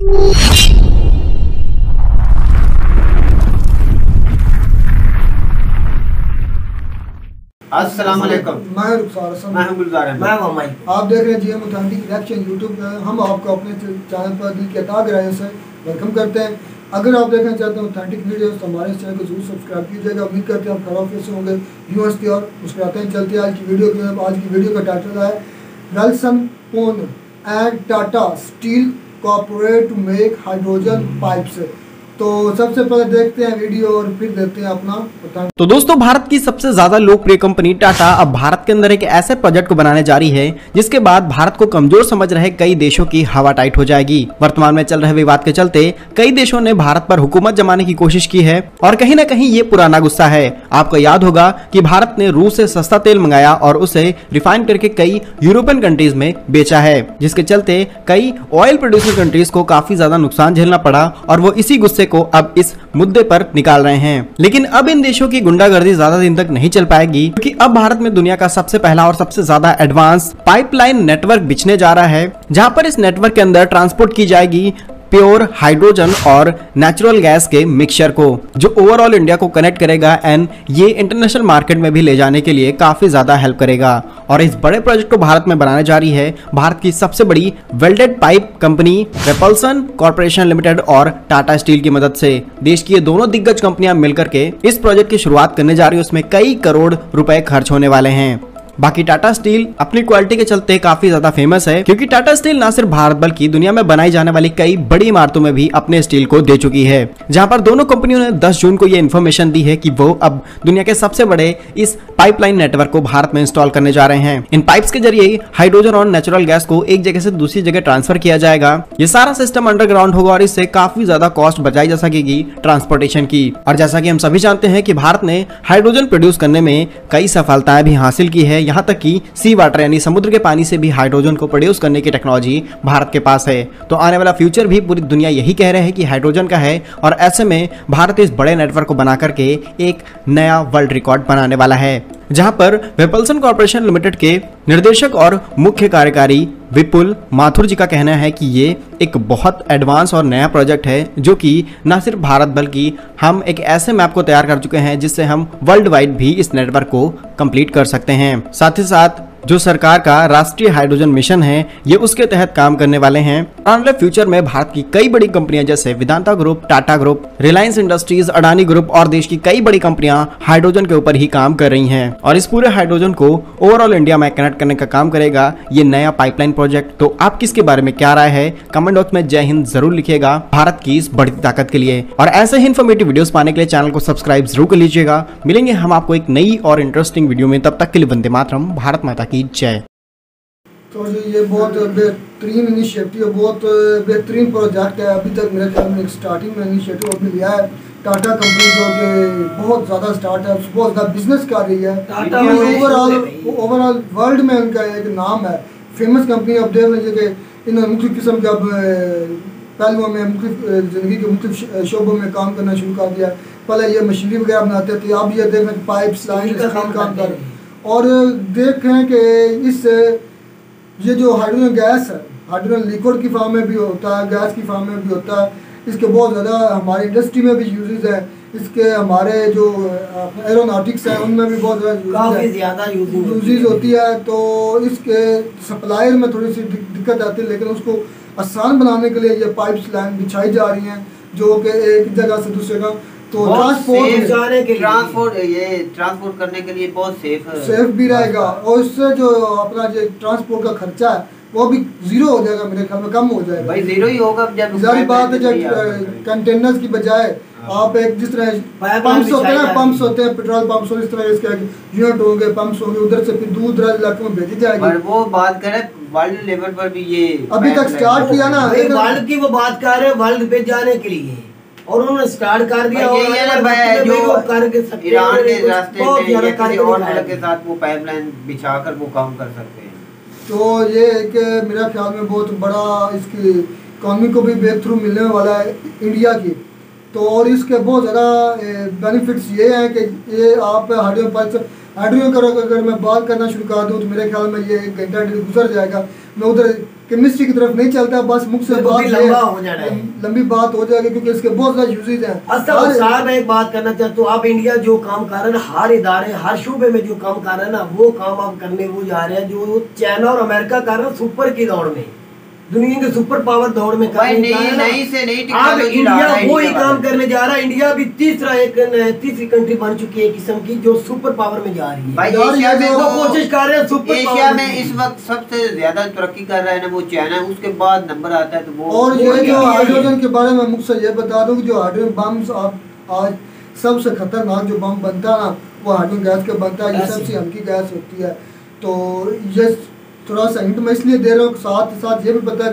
अस्सलामुअलैकुम। मैं रुखसार हसन, मैं गुलजार अहमद, मैं मोहम्मद। आप देख रहे हैं जीएम ऑथेंटिक रिएक्शन यूट्यूब पे। हम आपको अपने चैनल पर दिल की अता गहराइयों से वेलकम करते हैं। अगर आप देखना चाहते हैं ऑथेंटिक वीडियोस तो हमारे इस चैनल को जरूर सब्सक्राइब कीजिएगा। उम्मीद करते हैं आप खराब कैसे होंगे व्यूअर्स की और मुस्कुराते हैं। चलते हैं आज की वीडियो की। आज की वीडियो का टाइटल है Welspun and Tata steel corporate to make hydrogen pipes. तो सबसे पहले देखते हैं वीडियो और फिर देते हैं अपना। तो दोस्तों, भारत की सबसे ज्यादा लोकप्रिय कंपनी टाटा अब भारत के अंदर एक ऐसे प्रोजेक्ट को बनाने जा रही है जिसके बाद भारत को कमजोर समझ रहे कई देशों की हवा टाइट हो जाएगी। वर्तमान में चल रहे विवाद के चलते कई देशों ने भारत पर हुकूमत जमाने की कोशिश की है और कहीं ना कहीं ये पुराना गुस्सा है। आपको याद होगा कि भारत ने रूस से सस्ता तेल मंगाया और उसे रिफाइन करके कई यूरोपियन कंट्रीज में बेचा है, जिसके चलते कई ऑयल प्रोड्यूसर कंट्रीज को काफी ज्यादा नुकसान झेलना पड़ा और वो इसी गुस्से को अब इस मुद्दे पर निकाल रहे हैं। लेकिन अब इन देशों की गुंडागर्दी ज्यादा दिन तक नहीं चल पाएगी, क्योंकि अब भारत में दुनिया का सबसे पहला और सबसे ज्यादा एडवांस पाइपलाइन नेटवर्क बिछने जा रहा है, जहां पर इस नेटवर्क के अंदर ट्रांसपोर्ट की जाएगी प्योर हाइड्रोजन और नेचुरल गैस के मिक्सचर को, जो ओवरऑल इंडिया को कनेक्ट करेगा एंड ये इंटरनेशनल मार्केट में भी ले जाने के लिए काफी ज्यादा हेल्प करेगा। और इस बड़े प्रोजेक्ट को भारत में बनाने जा रही है भारत की सबसे बड़ी welded pipe company Welspun corporation limited और टाटा स्टील की मदद से। देश की ये दोनों दिग्गज कंपनियां मिलकर के इस प्रोजेक्ट की शुरुआत करने जा रही है। उसमें कई करोड़ रुपए खर्च होने वाले हैं। बाकी टाटा स्टील अपनी क्वालिटी के चलते काफी ज्यादा फेमस है, क्योंकि टाटा स्टील ना सिर्फ भारत बल्कि दुनिया में बनाई जाने वाली कई बड़ी इमारतों में भी अपने स्टील को दे चुकी है। जहां पर दोनों कंपनियों ने 10 जून को यह इन्फॉर्मेशन दी है कि वो अब दुनिया के सबसे बड़े इस पाइपलाइन नेटवर्क को भारत में इंस्टॉल करने जा रहे हैं। इन पाइप्स के जरिए हाइड्रोजन और नेचुरल गैस को एक जगह से दूसरी जगह ट्रांसफर किया जाएगा। ये सारा सिस्टम अंडरग्राउंड होगा और इससे काफी ज्यादा कॉस्ट बचाई जा सकेगी ट्रांसपोर्टेशन की। और जैसा कि हम सभी जानते हैं कि भारत ने हाइड्रोजन प्रोड्यूस करने में कई सफलताएं भी हासिल की है। यहाँ तक कि सी वाटर यानी समुद्र के पानी से भी हाइड्रोजन को प्रोड्यूस करने की टेक्नोलॉजी भारत के पास है। तो आने वाला फ्यूचर भी पूरी दुनिया यही कह रहे हैं कि हाइड्रोजन का है, और ऐसे में भारत इस बड़े नेटवर्क को बना करके एक नया वर्ल्ड रिकॉर्ड बनाने वाला है। जहां पर वेपल्सन कॉर्पोरेशन लिमिटेड के निर्देशक और मुख्य कार्यकारी विपुल माथुर जी का कहना है कि ये एक बहुत एडवांस और नया प्रोजेक्ट है, जो कि न सिर्फ भारत बल्कि हम एक ऐसे मैप को तैयार कर चुके हैं जिससे हम वर्ल्ड वाइड भी इस नेटवर्क को कंप्लीट कर सकते हैं। साथ ही साथ जो सरकार का राष्ट्रीय हाइड्रोजन मिशन है ये उसके तहत काम करने वाले हैं। आने वाले फ्यूचर में भारत की कई बड़ी कंपनियां जैसे Vedanta group, Tata group, Reliance industries, Adani group और देश की कई बड़ी कंपनियां हाइड्रोजन के ऊपर ही काम कर रही हैं। और इस पूरे हाइड्रोजन को ओवरऑल इंडिया में कनेक्ट करने का काम करेगा ये नया पाइपलाइन प्रोजेक्ट। तो आप किसके बारे में क्या राय है कमेंट बॉक्स में जय हिंद जरूर लिखिएगा भारत की इस बढ़ती ताकत के लिए। और ऐसे ही इन्फॉर्मेटिव वीडियोस पाने के लिए चैनल को सब्सक्राइब जरूर कर लीजिएगा। मिलेंगे हम आपको एक नई और इंटरेस्टिंग वीडियो में, तब तक के लिए वंदे मातरम, भारत माता की जय। तो ये बहुत बेहतरीन इनिशिएटिव, बहुत बेहतरीन प्रोजेक्ट है। अभी तक मेरे ख्याल में स्टार्टिंग में इनिशिएटिव अभी लिया है टाटा कंपनी, जो कि बहुत ज़्यादा स्टार्ट है, बहुत ज़्यादा बिजनेस कर रही है। ओवरऑल वर्ल्ड में उनका एक नाम है, फेमस कंपनी। अब देख लीजिए कि इन्होंने मुख्तलिफ किस्म के अब पहलुओं में ज़िंदगी के मुख्तलिफ शोबों में काम करना शुरू कर दिया। पहले ये मशीनरी वगैरह बनाते थे, अब ये देख रहे पाइप्स लाइन का काम कर। और देखें कि इस ये जो हाइड्रोजन गैस है, हाइड्रोजन लिक्विड की फॉर्म में भी होता है, गैस की फॉर्म में भी होता है। इसके बहुत ज़्यादा हमारी इंडस्ट्री में भी यूजेस है। इसके हमारे जो एरोनॉटिक्स है उनमें भी बहुत ज़्यादा यूजेस होती है। तो इसके सप्लायर में थोड़ी सी दिक्कत आती है, लेकिन उसको आसान बनाने के लिए ये पाइप्स लाइन बिछाई जा रही हैं, जो कि एक जगह से दूसरी जगह तो ट्रांसपोर्ट करने के लिए बहुत सेफ भी रहेगा। और इससे जो अपना जो ट्रांसपोर्ट का खर्चा है वो भी जीरो हो जाएगा, मेरे ख्याल में कम हो जाएगा। भाई जीरो ही होगा जब जारी बात है, जब कंटेनर्स की बजाय आप एक जिस तरह पंप्स होते हैं पेट्रोल पंप्स, इस तरह इसके यूनिट होंगे, पंप्स होंगे, उधर से फिर दूर दराज इलाकों में भेजी जाएगी। पर वो बात करें वर्ल्ड लेवल पर भी ये अभी तक स्टार्ट किया ना, वर्ल्ड की वो बात कर रहे हैं वर्ल्ड पे जाने के लिए, और उन्होंने स्टार्ट कर दिया। और ईरान के रास्ते में किसी और मुल्क के साथ वो पाइपलाइन बिछाकर वो काम कर सकते हैं। तो ये एक मेरा ख्याल में बहुत बड़ा इसकी इकॉनमी को भी ब्रेक थ्रू मिलने वाला है इंडिया की। तो और इसके बहुत ज़्यादा बेनिफिट्स ये हैं कि ये आप हाइड्रोजन का अगर मैं बात करना शुरू कर दूँ तो मेरे ख्याल में ये 1 घंटा गुजर जाएगा। मैं उधर केमिस्ट्री की तरफ नहीं चलता, बस मुख से बात लंबा हो जाना है, लंबी बात हो जाएगी क्योंकि इसके बहुत ज्यादा यूजेज हैं। साहब मैं एक बात करना चाहता हूँ, आप इंडिया जो काम कर रहे हैं, हर इदारे हर शूबे में जो काम कर रहे हैं ना, वो काम आप करने वो जा रहे हैं जो चाइना और अमेरिका कर रहे हैं सुपर की दौड़ में, दुनिया के सुपर पावर दौड़ में भाई नहीं से नहीं टेक्नोलॉजी इंडिया वो ही काम करने जा रहा है। इंडिया भी तीसरी कंट्री बन चुकी है किस्म की जो सुपर पावर में जा रही है। भाई एशिया में वो कोशिश कर रहे हैं सुपर एशिया में इस वक्त सबसे ज्यादा तरक्की कर रहा है ना वो चाइना है, उसके बाद नंबर आता है तो वो। और ये जो हाइड्रोजन के बारे में मुझसे ये बता दूं कि जो हाइड्रोजन बम आज सबसे खतरनाक जो बम बनता है ना वो हाइड्रोजन गैस का बनता है, ये सबसे हल्की गैस होती है। तो ये थोड़ा सा हिंट मैं इसलिए दे रहा हूँ, साथ साथ ये भी पता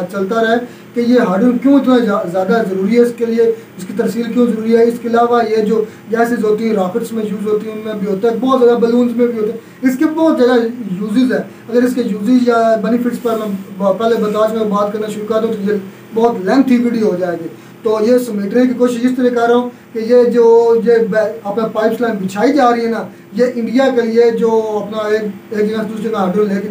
चलता रहे कि ये हाइड्रोजन क्यों इतना ज़्यादा ज़रूरी है, इसके लिए इसकी तरसील क्यों ज़रूरी है। इसके अलावा ये जो गैसेज होती हैं रॉकेट्स में यूज़ होती हैं उनमें भी होता है, बहुत ज़्यादा बलून्स में भी होता है, इसके बहुत ज़्यादा यूजेस है। अगर इसके यूजेस या बेनिफिट्स पर मैं पहले मैं बात करना शुरू कर दूँ तो ये बहुत लेंथी वीडियो हो जाएगी। तो ये समेटने की कोशिश इस तरह कर रहा हूँ कि ये अपना पाइप लाइन बिछाई जा रही है ना, ये इंडिया के लिए जो अपना एक जगह से दूसरी जगह हाइड्रोजन लेके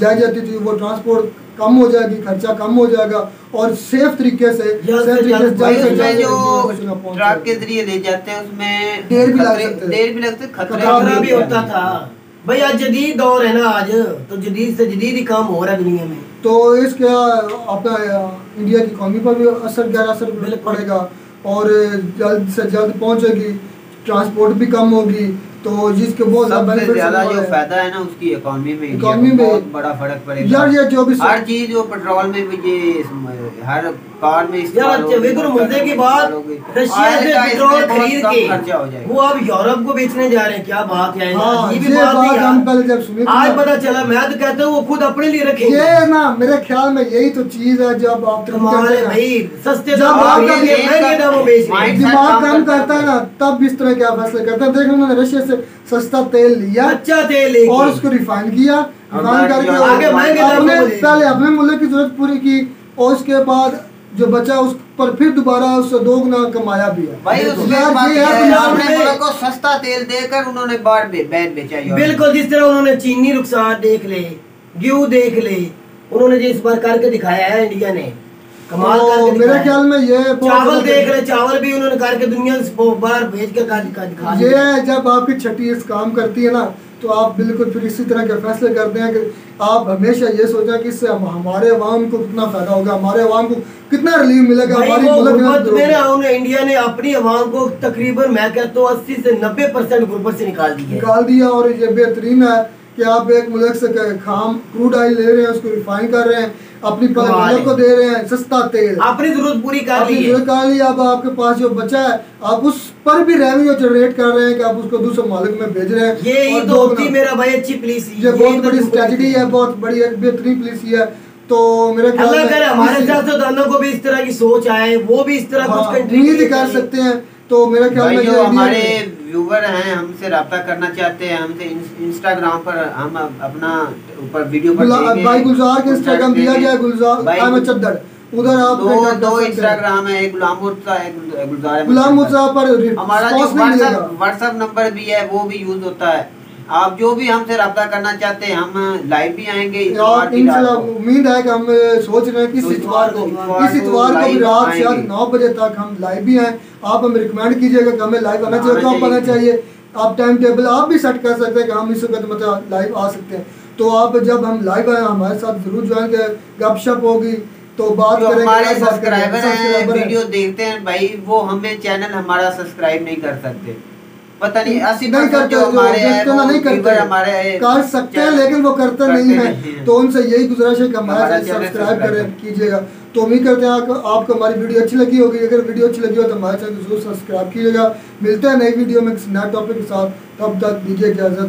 जाई जाती थी वो ट्रांसपोर्ट कम हो जाएगी, खर्चा कम हो जाएगा और सेफ तरीके से जो ट्रक के जरिए ले जाते हैं उसमें देर भी लगते खतरा भी होता था। भाई आज जदीद दौर है ना, आज तो जदीद से जदीद ही काम हो रहा है दुनिया में, तो इसके अपना इंडिया की इकॉनमी पर भी गहरा असर पड़ेगा और जल्द से जल्द पहुंचेगी, ट्रांसपोर्ट भी कम होगी, तो जिसके बहुत ज्यादा जो फायदा है ना उसकी इकॉनमी में बहुत बड़ा फर्क पड़ेगा यार। ये जो भी हर चीज जो पेट्रोल में भी ये हर कार में मुद्दे की बात, रशिया से पेट्रोल खरीद के वो अब यूरोप को बेचने जा रहे हैं, क्या बात है। ये भी बात हम पहले जब सुनी आज पता चला, मैं तो कहता हूँ वो खुद अपने लिए रखेंगे। ये ना मेरे ख्याल में यही तो चीज है जब आप भाई सस्ते दिमाग काम करता है ना तब इस तरह क्या फैसले करता है। देखो उन्होंने रशिया से सस्ता तेल लिया, अच्छा तेल और उसको रिफाइन किया, रिफाइन करके पहले अपने मुल्क की जरूरत पूरी की और उसके बाद जो बचा उस पर फिर दोबारा उससे दोगुना कमाया भी है। भाई उसमें को सस्ता तेल देकर उन्होंने बाढ़ बेचा। बिल्कुल, जिस तरह उन्होंने चीनी रुखसार देख ले, गेहूं देख ले, उन्होंने जो इस बार करके दिखाया है इंडिया ने, कमाल करके मेरे ख्याल में ये चावल देख रहे, चावल भी उन्होंने करके दुनिया बाहर भेज के दिखा। ये जब आपकी छठी इस काम करती है ना तो आप बिल्कुल फिर इसी तरह के फैसले करते हैं कि आप हमेशा ये सोचा कि इससे हमारे अवाम को कितना फायदा होगा, हमारे अवाम को कितना रिलीफ मिलेगा। हमारी इंडिया ने अपनी अवाम को तकरीबन मैं कहता हूँ 80 से 90% गुर्बत से निकाल दिया और ये बेहतरीन है कि आप एक मुल्क से खाम क्रूड ऑयल ले रहे हैं, उसको रिफाइन कर रहे हैं, अपनी मुल्क को दे रहे हैं सस्ता तेल, अपनी जरूरत पूरी कर ली। अब आपके पास जो बचा है आप उस पर भी रेवेन्यू जनरेट कर रहे हैं कि आप उसको दूसरे मुल्क में भेज रहे हैं। ये तो होती मेरा भाई अच्छी पॉलिसी, ये बहुत बड़ी स्ट्रेटजी है, बहुत बड़ी बेहतरीन पॉलिसी है। तो मेरे ख्याल में हमारे सियासतदानों को भी इस तरह की सोच आए, वो भी इस तरह कुछ कंट्री कर सकते हैं। तो मेरे ख्याल में जो हमारे व्यूवर हैं हमसे रब्ता करना चाहते हैं, हमसे इंस्टाग्राम पर हम अपना ऊपर वीडियो पर भाई गुलजार के इंस्टाग्राम दिया गया, गुलजार अहमद चद्दड़, उधर आप दो इंस्टाग्राम है, एक गुलाम मुर्तजा है, गुलाम मुर्तजा पर हमारा जो व्हाट्सएप नंबर भी है वो भी यूज होता है। आप जो भी हमसे रब्ता करना चाहते हैं हम लाइव भी आएंगे। उम्मीद है कि हम सोच रहे हैं कि इस इतवार को भी रात से 9 बजे तक हम लाइव भी आए। आप हमें रिकमेंड कीजिएगा कि हमें लाइव आना चाहिए, कब आना चाहिए। आप टाइम टेबल आप भी सेट कर सकते हैं कि हम इस वक्त मतलब लाइव आ सकते हैं। तो आप जब हम लाइव आए हमारे साथ जरूर ज्वाइन करें, गपशप होगी तो बात करेंगे। हमारे सब्सक्राइबर हैं वीडियो देखते हैं भाई, वो हमें चैनल हमारा सब्सक्राइब नहीं कर सकते, पता नहीं 80% जो हमारे नहीं कर सकते हैं लेकिन वो करते नहीं है। तो उनसे यही गुजारिश है कि हमारे सब्सक्राइब करें कीजिएगा। तो उम्मीद करते हैं आपको हमारी वीडियो अच्छी लगी होगी। अगर वीडियो अच्छी लगी हो तो हमारे चैनल को जरूर सब्सक्राइब कीजिएगा। मिलते हैं नई वीडियो में किसी नए टॉपिक के साथ, तब तक दीजिए इजाजत।